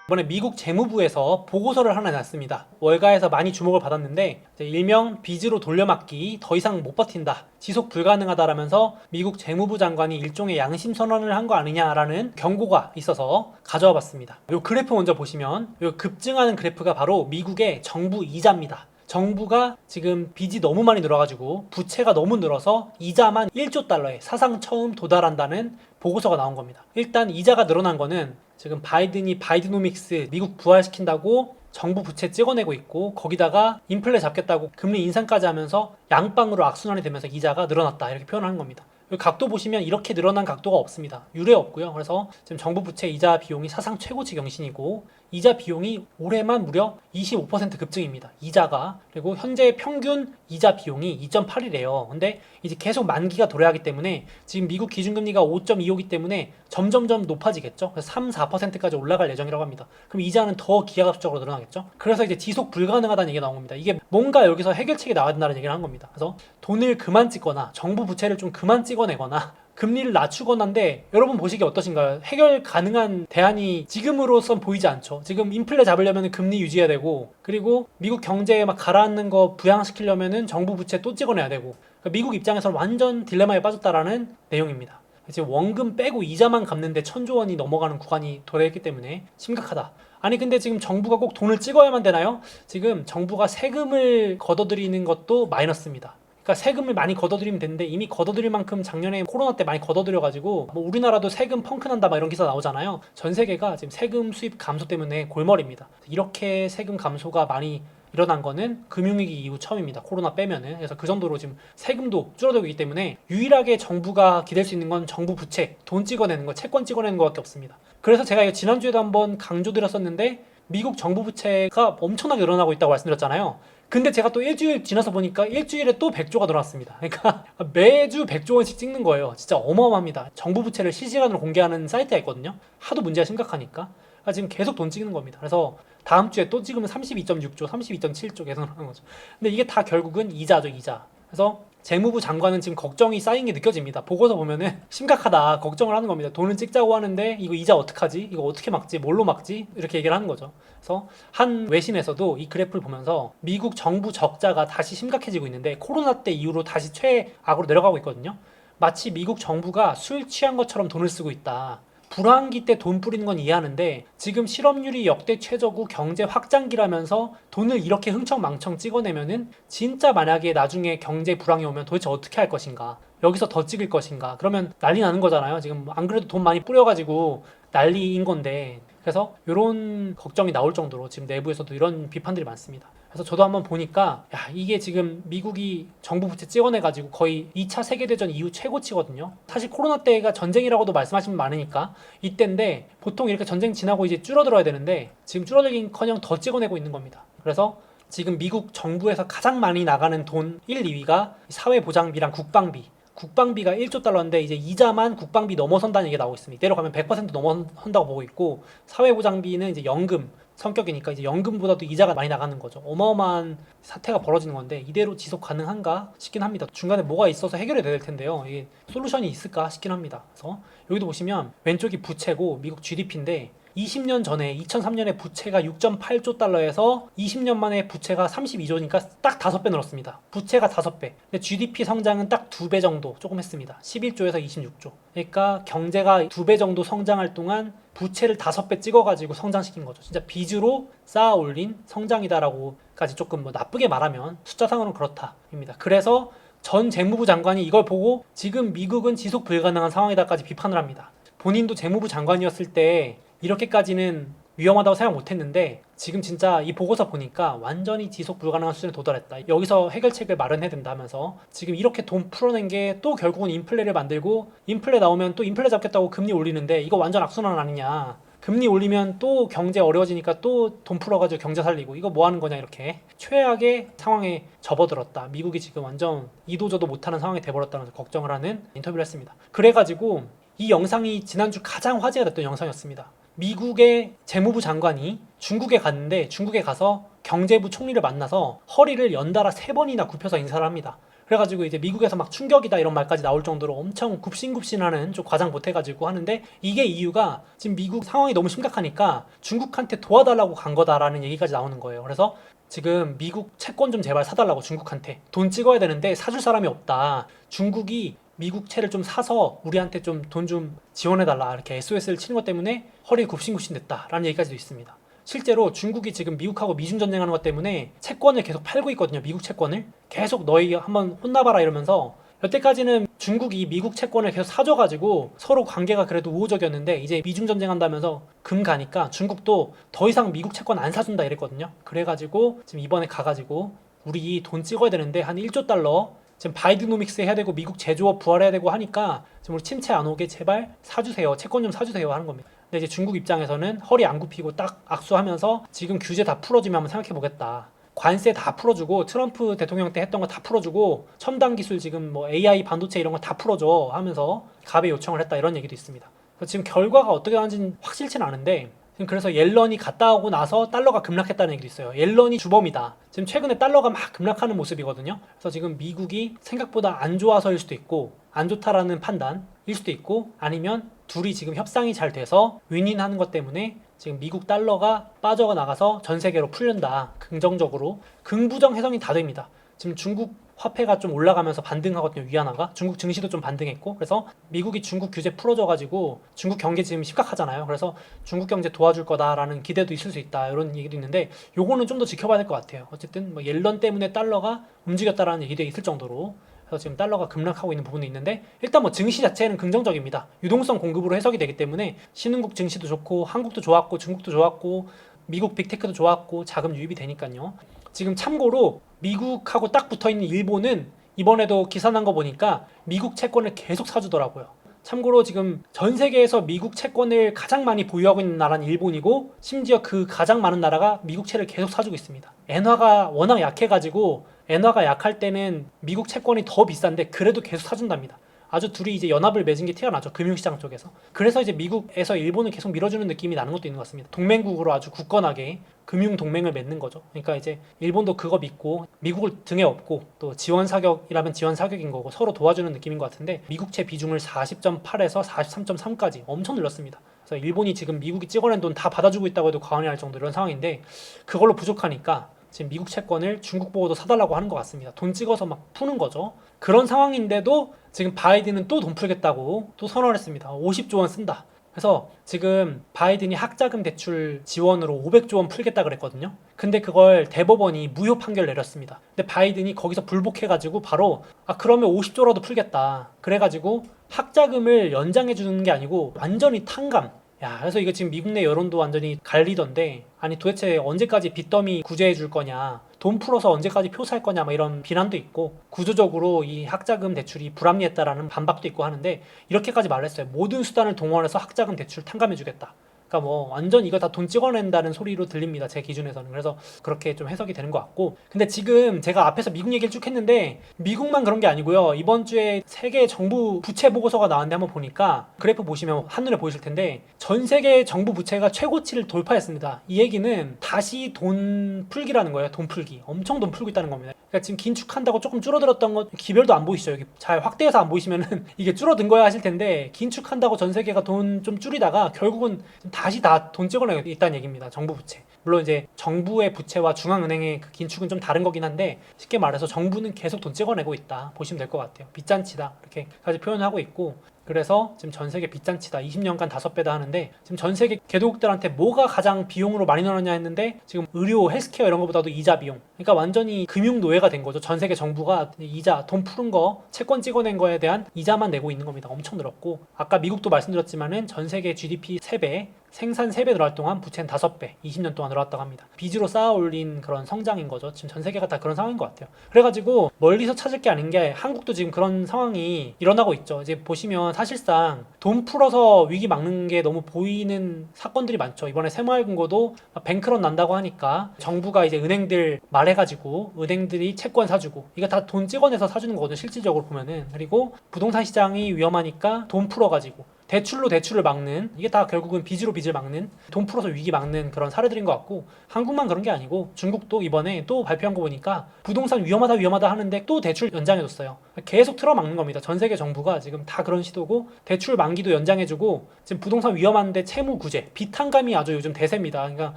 이번에 미국 재무부에서 보고서를 하나 냈습니다. 월가에서 많이 주목을 받았는데 일명 빚으로 돌려막기 더 이상 못 버틴다, 지속 불가능하다라면서 미국 재무부 장관이 일종의 양심 선언을 한 거 아니냐라는 경고가 있어서 가져와 봤습니다. 이 그래프 먼저 보시면 이 급증하는 그래프가 바로 미국의 정부 이자입니다. 정부가 지금 빚이 너무 많이 늘어가지고 부채가 너무 늘어서 이자만 1조 달러에 사상 처음 도달한다는 보고서가 나온 겁니다. 일단 이자가 늘어난 거는 지금 바이든이 바이드노믹스 미국 부활시킨다고 정부 부채 찍어내고 있고, 거기다가 인플레 잡겠다고 금리 인상까지 하면서 양방으로 악순환이 되면서 이자가 늘어났다, 이렇게 표현하는 겁니다. 각도 보시면 이렇게 늘어난 각도가 없습니다. 유례 없고요. 그래서 지금 정부 부채 이자 비용이 사상 최고치 경신이고, 이자 비용이 올해만 무려 25% 급증입니다. 이자가. 그리고 현재 평균 이자 비용이 2.8이래요. 근데 이제 계속 만기가 도래하기 때문에 지금 미국 기준금리가 5.25이기 때문에 점점점 높아지겠죠. 그래서 3, 4%까지 올라갈 예정이라고 합니다. 그럼 이자는 더 기하급수적으로 늘어나겠죠. 그래서 이제 지속 불가능하다는 얘기가 나온 겁니다. 이게 뭔가 여기서 해결책이 나와야 된다는 얘기를 한 겁니다. 그래서 돈을 그만 찍거나 정부 부채를 좀 그만 찍어내거나 금리를 낮추거나인데, 여러분 보시기에 어떠신가요? 해결 가능한 대안이 지금으로선 보이지 않죠. 지금 인플레 잡으려면 금리 유지해야 되고, 그리고 미국 경제에 막 가라앉는 거 부양시키려면 정부 부채 또 찍어내야 되고, 그러니까 미국 입장에서는 완전 딜레마에 빠졌다라는 내용입니다. 지금 원금 빼고 이자만 갚는데 1,000조 원이 넘어가는 구간이 도래했기 때문에 심각하다. 아니 근데 지금 정부가 꼭 돈을 찍어야만 되나요? 지금 정부가 세금을 걷어들이는 것도 마이너스입니다. 그러니까 세금을 많이 걷어들이면 되는데, 이미 걷어들일 만큼 작년에 코로나 때 많이 걷어들여가지고 뭐 우리나라도 세금 펑크난다 막 이런 기사 나오잖아요. 전 세계가 지금 세금 수입 감소 때문에 골머리입니다. 이렇게 세금 감소가 많이 일어난 거는 금융위기 이후 처음입니다. 코로나 빼면은. 그래서 그 정도로 지금 세금도 줄어들고 있기 때문에 유일하게 정부가 기댈 수 있는 건 정부 부채, 돈 찍어내는 거, 채권 찍어내는 거밖에 없습니다. 그래서 제가 이거 지난주에도 한번 강조드렸었는데, 미국 정부 부채가 엄청나게 늘어나고 있다고 말씀드렸잖아요. 근데 제가 또 일주일 지나서 보니까 일주일에 또 100조가 늘어났습니다. 그러니까 매주 100조 원씩 찍는 거예요. 진짜 어마어마합니다. 정부 부채를 실시간으로 공개하는 사이트가 있거든요. 하도 문제가 심각하니까. 지금 계속 돈 찍는 겁니다. 그래서 다음 주에 또 찍으면 32.6조, 32.7조 계속 늘어나는 거죠. 근데 이게 다 결국은 이자죠, 이자. 그래서 재무부 장관은 지금 걱정이 쌓인 게 느껴집니다. 보고서 보면은 심각하다, 걱정을 하는 겁니다. 돈을 찍자고 하는데 이거 이자 어떡하지? 이거 어떻게 막지? 뭘로 막지? 이렇게 얘기를 하는 거죠. 그래서 한 외신에서도 이 그래프를 보면서 미국 정부 적자가 다시 심각해지고 있는데, 코로나 때 이후로 다시 최악으로 내려가고 있거든요. 마치 미국 정부가 술 취한 것처럼 돈을 쓰고 있다. 불황기 때 돈 뿌리는 건 이해하는데, 지금 실업률이 역대 최저고 경제 확장기라면서 돈을 이렇게 흥청망청 찍어내면은 진짜 만약에 나중에 경제 불황이 오면 도대체 어떻게 할 것인가, 여기서 더 찍을 것인가, 그러면 난리 나는 거잖아요. 지금 안 그래도 돈 많이 뿌려가지고 난리인 건데. 그래서 이런 걱정이 나올 정도로 지금 내부에서도 이런 비판들이 많습니다. 그래서 저도 한번 보니까, 야, 이게 지금 미국이 정부 부채 찍어내가지고 거의 2차 세계대전 이후 최고치거든요. 사실 코로나 때가 전쟁이라고도 말씀하시는 분 많으니까 이때인데, 보통 이렇게 전쟁 지나고 이제 줄어들어야 되는데 지금 줄어들긴커녕 더 찍어내고 있는 겁니다. 그래서 지금 미국 정부에서 가장 많이 나가는 돈 1, 2위가 사회보장비랑 국방비. 국방비가 1조 달러인데 이제 이자만 국방비 넘어선다는 얘기가 나오고 있습니다. 이대로 가면 100% 넘어선다고 보고 있고, 사회보장비는 이제 연금 성격이니까 이제 연금보다도 이자가 많이 나가는 거죠. 어마어마한 사태가 벌어지는 건데, 이대로 지속 가능한가 싶긴 합니다. 중간에 뭐가 있어서 해결이 될 텐데요. 이게 솔루션이 있을까 싶긴 합니다. 그래서 여기도 보시면 왼쪽이 부채고 미국 GDP인데, 20년 전에 2003년에 부채가 6.8조 달러에서 20년 만에 부채가 32조니까 딱 5배 늘었습니다. 부채가 5배. 근데 GDP 성장은 딱 2배 정도 조금 했습니다. 11조에서 26조. 그러니까 경제가 2배 정도 성장할 동안 부채를 5배 찍어가지고 성장시킨 거죠. 진짜 빚으로 쌓아 올린 성장이다라고까지 조금 뭐 나쁘게 말하면 숫자상으로는 그렇다입니다. 그래서 전 재무부 장관이 이걸 보고 지금 미국은 지속 불가능한 상황이다까지 비판을 합니다. 본인도 재무부 장관이었을 때 이렇게까지는 위험하다고 생각 못했는데, 지금 진짜 이 보고서 보니까 완전히 지속 불가능한 수준에 도달했다. 여기서 해결책을 마련해야 된다면서 지금 이렇게 돈 풀어낸 게 또 결국은 인플레를 만들고, 인플레 나오면 또 인플레 잡겠다고 금리 올리는데 이거 완전 악순환 아니냐. 금리 올리면 또 경제 어려워지니까 또 돈 풀어가지고 경제 살리고, 이거 뭐 하는 거냐. 이렇게 최악의 상황에 접어들었다. 미국이 지금 완전 이도저도 못하는 상황이 돼버렸다면서 걱정을 하는 인터뷰를 했습니다. 그래가지고 이 영상이 지난주 가장 화제가 됐던 영상이었습니다. 미국의 재무부 장관이 중국에 갔는데, 중국에 가서 경제부 총리를 만나서 허리를 연달아 3번이나 굽혀서 인사를 합니다. 그래가지고 이제 미국에서 막 충격이다 이런 말까지 나올 정도로 엄청 굽신굽신하는, 좀 과장 못해가지고 하는데, 이게 이유가 지금 미국 상황이 너무 심각하니까 중국한테 도와달라고 간 거다라는 얘기까지 나오는 거예요. 그래서 지금 미국 채권 좀 제발 사달라고, 중국한테 돈 찍어야 되는데 사줄 사람이 없다, 중국이 미국 채를 좀 사서 우리한테 좀 돈 좀 지원해달라, 이렇게 SOS를 치는 것 때문에 허리 굽신굽신 됐다라는 얘기까지도 있습니다. 실제로 중국이 지금 미국하고 미중 전쟁하는 것 때문에 채권을 계속 팔고 있거든요. 미국 채권을 계속 너희 한번 혼나봐라 이러면서, 여태까지는 중국이 미국 채권을 계속 사줘가지고 서로 관계가 그래도 우호적이었는데, 이제 미중 전쟁한다면서 금 가니까 중국도 더 이상 미국 채권 안 사준다 이랬거든요. 그래가지고 지금 이번에 가가지고 우리 돈 찍어야 되는데 한 1조 달러 지금 바이드노믹스 해야 되고 미국 제조업 부활해야 되고 하니까 지금 우리 침체 안 오게 제발 사주세요, 채권 좀 사주세요 하는 겁니다. 근데 이제 중국 입장에서는 허리 안 굽히고 딱 악수하면서 지금 규제 다 풀어주면 한번 생각해 보겠다, 관세 다 풀어주고, 트럼프 대통령 때 했던 거 다 풀어주고, 첨단 기술 지금 뭐 AI 반도체 이런 거 다 풀어줘 하면서 갑에 요청을 했다, 이런 얘기도 있습니다. 그래서 지금 결과가 어떻게 나는지는 확실치는 않은데, 지금 그래서 옐런이 갔다 오고 나서 달러가 급락했다는 얘기도 있어요. 옐런이 주범이다. 지금 최근에 달러가 막 급락하는 모습이거든요. 그래서 지금 미국이 생각보다 안 좋아서일 수도 있고, 안 좋다라는 판단일 수도 있고, 아니면 둘이 지금 협상이 잘 돼서 윈윈하는 것 때문에 지금 미국 달러가 빠져나가서 전 세계로 풀린다, 긍정적으로. 긍부정 해석이 다 됩니다. 지금 중국 화폐가 좀 올라가면서 반등하거든요, 위안화가. 중국 증시도 좀 반등했고, 그래서 미국이 중국 규제 풀어줘가지고 중국 경제 지금 심각하잖아요. 그래서 중국 경제 도와줄 거다라는 기대도 있을 수 있다, 이런 얘기도 있는데, 요거는 좀 더 지켜봐야 될 것 같아요. 어쨌든 뭐 옐런 때문에 달러가 움직였다라는 얘기도 있을 정도로, 그래서 지금 달러가 급락하고 있는 부분도 있는데, 일단 뭐 증시 자체는 긍정적입니다. 유동성 공급으로 해석이 되기 때문에 신흥국 증시도 좋고, 한국도 좋았고, 중국도 좋았고, 미국 빅테크도 좋았고, 자금 유입이 되니까요. 지금 참고로 미국하고 딱 붙어있는 일본은 이번에도 기사 난 거 보니까 미국 채권을 계속 사주더라고요. 참고로 지금 전 세계에서 미국 채권을 가장 많이 보유하고 있는 나라는 일본이고, 심지어 그 가장 많은 나라가 미국 채를 계속 사주고 있습니다. 엔화가 워낙 약해가지고, 엔화가 약할 때는 미국 채권이 더 비싼데 그래도 계속 사준답니다. 아주 둘이 이제 연합을 맺은 게 티가 나죠, 금융시장 쪽에서. 그래서 이제 미국에서 일본을 계속 밀어주는 느낌이 나는 것도 있는 것 같습니다. 동맹국으로 아주 굳건하게 금융 동맹을 맺는 거죠. 그러니까 이제 일본도 그거 믿고 미국을 등에 업고, 또 지원 사격이라면 지원 사격인 거고, 서로 도와주는 느낌인 것 같은데, 미국채 비중을 40.8에서 43.3까지 엄청 늘렸습니다. 그래서 일본이 지금 미국이 찍어낸 돈 다 받아주고 있다고 해도 과언이 아닐 정도 이런 상황인데, 그걸로 부족하니까 지금 미국 채권을 중국 보고도 사달라고 하는 것 같습니다. 돈 찍어서 막 푸는 거죠. 그런 상황인데도 지금 바이든은 또 돈 풀겠다고 또 선언을 했습니다. 50조 원 쓴다. 그래서 지금 바이든이 학자금 대출 지원으로 500조 원 풀겠다 그랬거든요. 근데 그걸 대법원이 무효 판결 내렸습니다. 근데 바이든이 거기서 불복해가지고 바로 그러면 50조라도 풀겠다, 그래가지고 학자금을 연장해 주는 게 아니고 완전히 탕감. 그래서 이거 지금 미국 내 여론도 완전히 갈리던데, 아니 도대체 언제까지 빚더미 구제해 줄 거냐, 돈 풀어서 언제까지 표 살 거냐, 막 이런 비난도 있고, 구조적으로 이 학자금 대출이 불합리했다라는 반박도 있고 하는데, 이렇게까지 말했어요. 모든 수단을 동원해서 학자금 대출 탕감해 주겠다. 그러니까 뭐 완전 이거 다 돈 찍어낸다는 소리로 들립니다, 제 기준에서는. 그래서 그렇게 좀 해석이 되는 것 같고, 근데 지금 제가 앞에서 미국 얘기를 쭉 했는데 미국만 그런 게 아니고요. 이번 주에 세계 정부 부채 보고서가 나왔는데 한번 보니까, 그래프 보시면 한눈에 보이실 텐데 전 세계 정부 부채가 최고치를 돌파했습니다. 이 얘기는 다시 돈 풀기라는 거예요. 돈 풀기, 엄청 돈 풀고 있다는 겁니다. 그러니까 지금 긴축한다고 조금 줄어들었던 거 기별도 안 보이시죠? 여기 잘 확대해서 안 보이시면은 이게 줄어든 거야 하실 텐데, 긴축한다고 전 세계가 돈 좀 줄이다가 결국은 다시 다 돈 찍어내고 있다는 얘기입니다. 정부 부채. 물론 이제 정부의 부채와 중앙은행의 그 긴축은 좀 다른 거긴 한데, 쉽게 말해서 정부는 계속 돈 찍어내고 있다 보시면 될 것 같아요. 빚잔치다, 이렇게까지 표현하고 있고, 그래서 지금 전 세계 빚잔치다, 20년간 5배다 하는데, 지금 전 세계 개도국들한테 뭐가 가장 비용으로 많이 늘었냐 했는데, 지금 의료, 헬스케어 이런 것보다도 이자 비용. 그러니까 완전히 금융 노예가 된 거죠. 전 세계 정부가 이자, 돈 푸른 거, 채권 찍어낸 거에 대한 이자만 내고 있는 겁니다. 엄청 늘었고, 아까 미국도 말씀드렸지만은 전 세계 GDP 3배, 생산 3배 늘어날 동안 부채는 5배, 20년 동안 늘어났다고 합니다. 빚으로 쌓아 올린 그런 성장인 거죠. 지금 전 세계가 다 그런 상황인 것 같아요. 그래가지고 멀리서 찾을 게 아닌 게, 한국도 지금 그런 상황이 일어나고 있죠. 이제 보시면 사실상 돈 풀어서 위기 막는 게 너무 보이는 사건들이 많죠. 이번에 새마을금고도 뱅크런 난다고 하니까 정부가 이제 은행들 말해가지고 은행들이 채권 사주고, 이거 다 돈 찍어내서 사주는 거거든요, 실질적으로 보면은. 그리고 부동산 시장이 위험하니까 돈 풀어가지고, 대출로 대출을 막는, 이게 다 결국은 빚으로 빚을 막는, 돈 풀어서 위기 막는 그런 사례들인 것 같고, 한국만 그런 게 아니고 중국도 이번에 또 발표한 거 보니까 부동산 위험하다 하는데 또 대출 연장해줬어요. 계속 틀어막는 겁니다. 전 세계 정부가 지금 다 그런 시도고, 대출 만기도 연장해주고, 지금 부동산 위험한데 채무 구제, 비탄감이 아주 요즘 대세입니다. 그러니까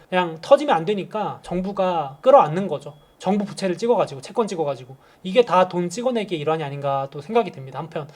그냥 터지면 안 되니까 정부가 끌어안는 거죠. 정부 부채를 찍어가지고, 채권 찍어가지고, 이게 다 돈 찍어내기의 일환이 아닌가 또 생각이 듭니다. 한편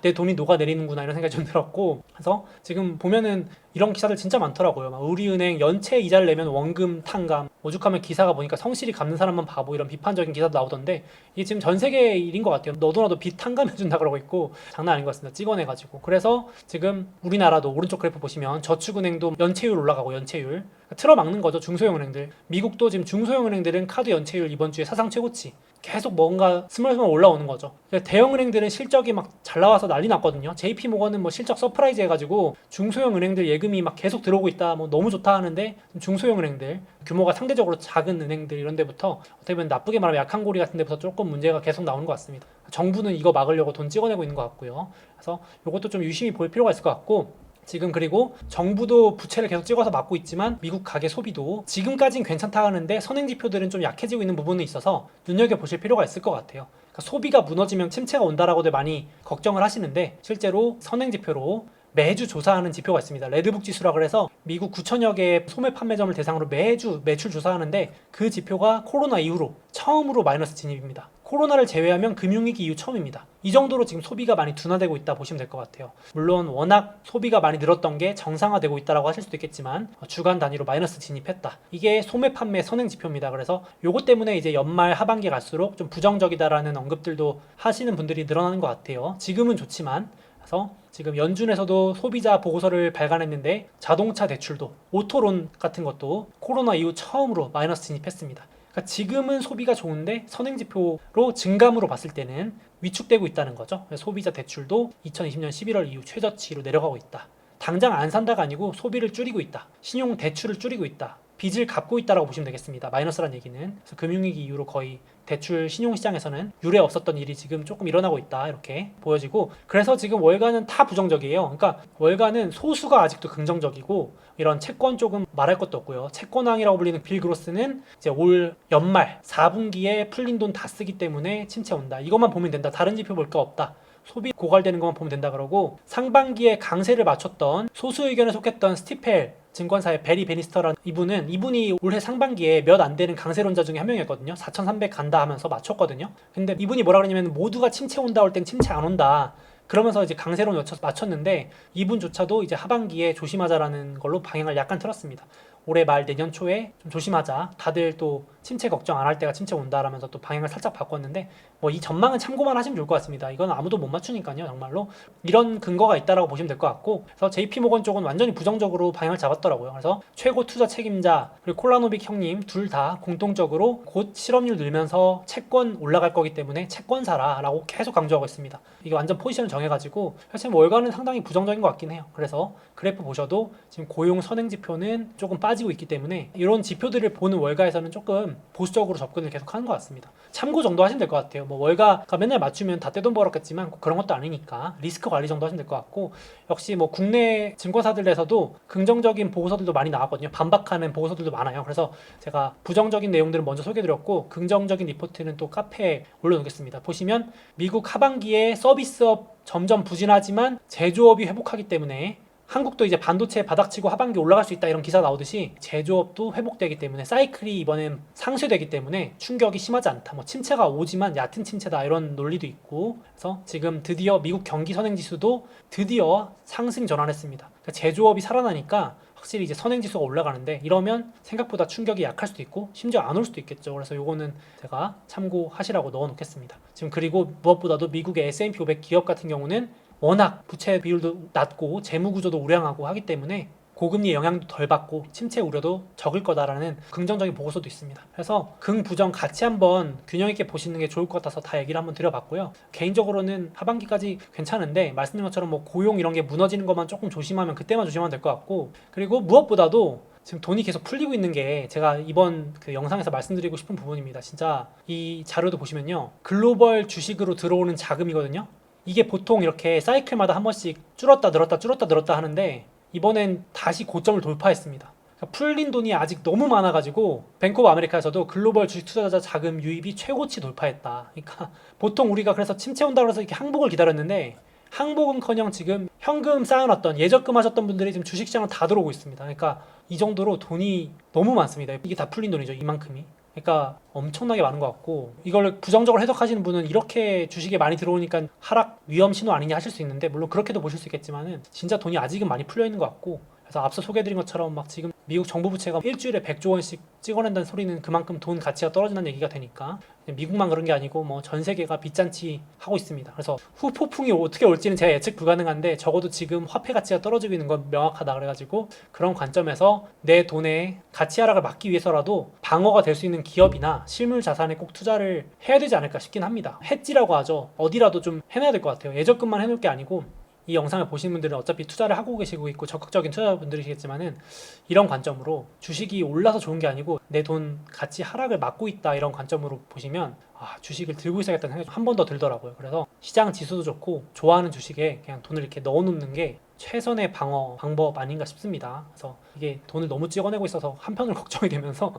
내 돈이 녹아내리는구나 이런 생각이 좀 들었고, 그래서 지금 보면은 이런 기사들 진짜 많더라고요. 막 우리은행 연체 이자를 내면 원금 탕감, 오죽하면 기사가 보니까 성실히 갚는 사람만 바보, 이런 비판적인 기사도 나오던데, 이게 지금 전 세계 일인 것 같아요. 너도 나도 빚 탕감해준다 그러고 있고, 장난 아닌 것 같습니다. 찍어내가지고. 그래서 지금 우리나라도 오른쪽 그래프 보시면 저축은행도 연체율 올라가고, 연체율 틀어막는 거죠. 중소형은행들. 미국도 지금 중소형은행들은 카드 연체율 이번 주에 사상 최고치, 계속 뭔가 스멀스멀 올라오는 거죠. 대형은행들은 실적이 막 잘 나와서 난리 났거든요. JP모건은 뭐 실적 서프라이즈 해가지고 중소형 은행들 예금이 막 계속 들어오고 있다, 뭐 너무 좋다 하는데, 중소형 은행들, 규모가 상대적으로 작은 은행들 이런 데부터, 어떻게 보면 나쁘게 말하면 약한 고리 같은 데부터 조금 문제가 계속 나오는 것 같습니다. 정부는 이거 막으려고 돈 찍어내고 있는 것 같고요. 그래서 이것도 좀 유심히 볼 필요가 있을 것 같고, 지금 그리고 정부도 부채를 계속 찍어서 막고 있지만 미국 가계 소비도 지금까지는 괜찮다 하는데 선행 지표들은 좀 약해지고 있는 부분이 있어서 눈여겨보실 필요가 있을 것 같아요. 그러니까 소비가 무너지면 침체가 온다라고들 많이 걱정을 하시는데, 실제로 선행 지표로 매주 조사하는 지표가 있습니다. 레드북 지수라 그래서 미국 9천여 개의 소매 판매점을 대상으로 매주 매출 조사하는데, 그 지표가 코로나 이후로 처음으로 마이너스 진입입니다. 코로나를 제외하면 금융위기 이후 처음입니다. 이 정도로 지금 소비가 많이 둔화되고 있다 보시면 될 것 같아요. 물론 워낙 소비가 많이 늘었던 게 정상화되고 있다고 하실 수도 있겠지만, 주간 단위로 마이너스 진입했다. 이게 소매 판매 선행 지표입니다. 그래서 요것 때문에 이제 연말 하반기 갈수록 좀 부정적이다라는 언급들도 하시는 분들이 늘어나는 것 같아요. 지금은 좋지만. 그래서 지금 연준에서도 소비자 보고서를 발간했는데, 자동차 대출도, 오토론 같은 것도 코로나 이후 처음으로 마이너스 진입했습니다. 그러니까 지금은 소비가 좋은데 선행지표로 증감으로 봤을 때는 위축되고 있다는 거죠. 소비자 대출도 2020년 11월 이후 최저치로 내려가고 있다. 당장 안 산다가 아니고 소비를 줄이고 있다. 신용 대출을 줄이고 있다. 빚을 갚고 있다라고 보시면 되겠습니다. 마이너스란 얘기는. 그래서 금융위기 이후로 거의 대출 신용시장에서는 유례 없었던 일이 지금 조금 일어나고 있다, 이렇게 보여지고, 그래서 지금 월가는 다 부정적이에요. 그러니까 월가는 소수가 아직도 긍정적이고, 이런 채권 쪽은 말할 것도 없고요. 채권왕이라고 불리는 빌 그로스는 이제 올 연말 4분기에 풀린 돈 다 쓰기 때문에 침체 온다, 이것만 보면 된다, 다른 지표 볼 거 없다, 소비 고갈되는 것만 보면 된다 그러고, 상반기에 강세를 맞췄던 소수 의견에 속했던 스티펠 증권사의 베리 베니스터라는 이분이 올해 상반기에 몇 안 되는 강세론자 중에 한 명이었거든요. 4,300 간다 하면서 맞췄거든요. 근데 이분이 뭐라 그러냐면, 모두가 침체 온다 할 땐 침체 안 온다, 그러면서 이제 강세론 맞췄는데, 이분조차도 이제 하반기에 조심하자라는 걸로 방향을 약간 틀었습니다. 올해 말 내년 초에 좀 조심하자, 다들 또 침체 걱정 안 할 때가 침체 온다라면서 또 방향을 살짝 바꿨는데, 뭐 이 전망은 참고만 하시면 좋을 것 같습니다. 이건 아무도 못 맞추니까요. 정말로 이런 근거가 있다라고 보시면 될 것 같고, 그래서 JP모건 쪽은 완전히 부정적으로 방향을 잡았더라고요. 그래서 최고 투자 책임자 그리고 콜라노빅 형님 둘 다 공통적으로 곧 실업률 늘면서 채권 올라갈 거기 때문에 채권 사라라고 계속 강조하고 있습니다. 이게 완전 포지션을 정해가지고 사실 월가는 상당히 부정적인 것 같긴 해요. 그래서 그래프 보셔도 지금 고용 선행 지표는 조금 빠지고 있기 때문에, 이런 지표들을 보는 월가에서는 조금 보수적으로 접근을 계속하는 것 같습니다. 참고 정도 하시면 될 것 같아요. 뭐 월가가 맨날 맞추면 다 떼돈 벌었겠지만 그런 것도 아니니까 리스크 관리 정도 하시면 될 것 같고, 역시 뭐 국내 증권사들에서도 긍정적인 보고서들도 많이 나왔거든요. 반박하는 보고서들도 많아요. 그래서 제가 부정적인 내용들은 먼저 소개해드렸고, 긍정적인 리포트는 또 카페에 올려놓겠습니다. 보시면 미국 하반기에 서비스업 점점 부진하지만 제조업이 회복하기 때문에, 한국도 이제 반도체 바닥치고 하반기 올라갈 수 있다 이런 기사 나오듯이 제조업도 회복되기 때문에, 사이클이 이번엔 상쇄되기 때문에 충격이 심하지 않다, 뭐 침체가 오지만 얕은 침체다, 이런 논리도 있고, 그래서 지금 드디어 미국 경기 선행지수도 드디어 상승 전환했습니다. 그러니까 제조업이 살아나니까 확실히 이제 선행지수가 올라가는데, 이러면 생각보다 충격이 약할 수도 있고 심지어 안 올 수도 있겠죠. 그래서 요거는 제가 참고하시라고 넣어 놓겠습니다. 지금 그리고 무엇보다도 미국의 S&P 500 기업 같은 경우는 워낙 부채 비율도 낮고 재무 구조도 우량하고 하기 때문에 고금리 영향도 덜 받고 침체 우려도 적을 거다라는 긍정적인 보고서도 있습니다. 그래서 긍부정 같이 한번 균형 있게 보시는 게 좋을 것 같아서 다 얘기를 한번 드려봤고요. 개인적으로는 하반기까지 괜찮은데, 말씀드린 것처럼 뭐 고용 이런 게 무너지는 것만 조금 조심하면, 그때만 조심하면 될 것 같고, 그리고 무엇보다도 지금 돈이 계속 풀리고 있는 게 제가 이번 그 영상에서 말씀드리고 싶은 부분입니다. 진짜 이 자료도 보시면요, 글로벌 주식으로 들어오는 자금이거든요. 이게 보통 이렇게 사이클마다 한 번씩 줄었다 늘었다 줄었다 늘었다 하는데 이번엔 다시 고점을 돌파했습니다. 그러니까 풀린 돈이 아직 너무 많아가지고 뱅크 오브 아메리카에서도 글로벌 주식 투자자 자금 유입이 최고치 돌파했다. 그러니까 보통 우리가 그래서 침체 온다 그래서 이렇게 항복을 기다렸는데 항복은커녕 지금 현금 쌓아놨던 예적금 하셨던 분들이 지금 주식시장을 다 들어오고 있습니다. 그러니까 이 정도로 돈이 너무 많습니다. 이게 다 풀린 돈이죠. 이만큼이. 그러니까 엄청나게 많은 것 같고 이걸 부정적으로 해석하시는 분은 이렇게 주식에 많이 들어오니까 하락 위험 신호 아니냐 하실 수 있는데 물론 그렇게도 보실 수 있겠지만은 진짜 돈이 아직은 많이 풀려 있는 것 같고 그래서 앞서 소개해드린 것처럼 막 지금 미국 정부 부채가 일주일에 100조 원씩 찍어낸다는 소리는 그만큼 돈 가치가 떨어진다는 얘기가 되니까 미국만 그런 게 아니고 뭐 전 세계가 빚잔치 하고 있습니다. 그래서 후폭풍이 어떻게 올지는 제가 예측 불가능한데 적어도 지금 화폐 가치가 떨어지고 있는 건 명확하다 그래가지고 그런 관점에서 내 돈의 가치 하락을 막기 위해서라도 방어가 될 수 있는 기업이나 실물 자산에 꼭 투자를 해야 되지 않을까 싶긴 합니다. 해지라고 하죠. 어디라도 좀 해놔야 될 것 같아요. 예적금만 해놓을 게 아니고 이 영상을 보시는 분들은 어차피 투자를 하고 계시고 있고 적극적인 투자자분들이시겠지만은 이런 관점으로 주식이 올라서 좋은 게 아니고 내 돈 가치 하락을 막고 있다 이런 관점으로 보시면 주식을 들고 있어야겠다는 생각이 한 번 더 들더라고요. 그래서 시장 지수도 좋고 좋아하는 주식에 그냥 돈을 이렇게 넣어놓는 게 최선의 방어 방법 아닌가 싶습니다. 그래서 이게 돈을 너무 찍어내고 있어서 한편으로 걱정이 되면서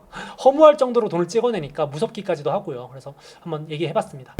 허무할 정도로 돈을 찍어내니까 무섭기까지도 하고요. 그래서 한번 얘기해봤습니다.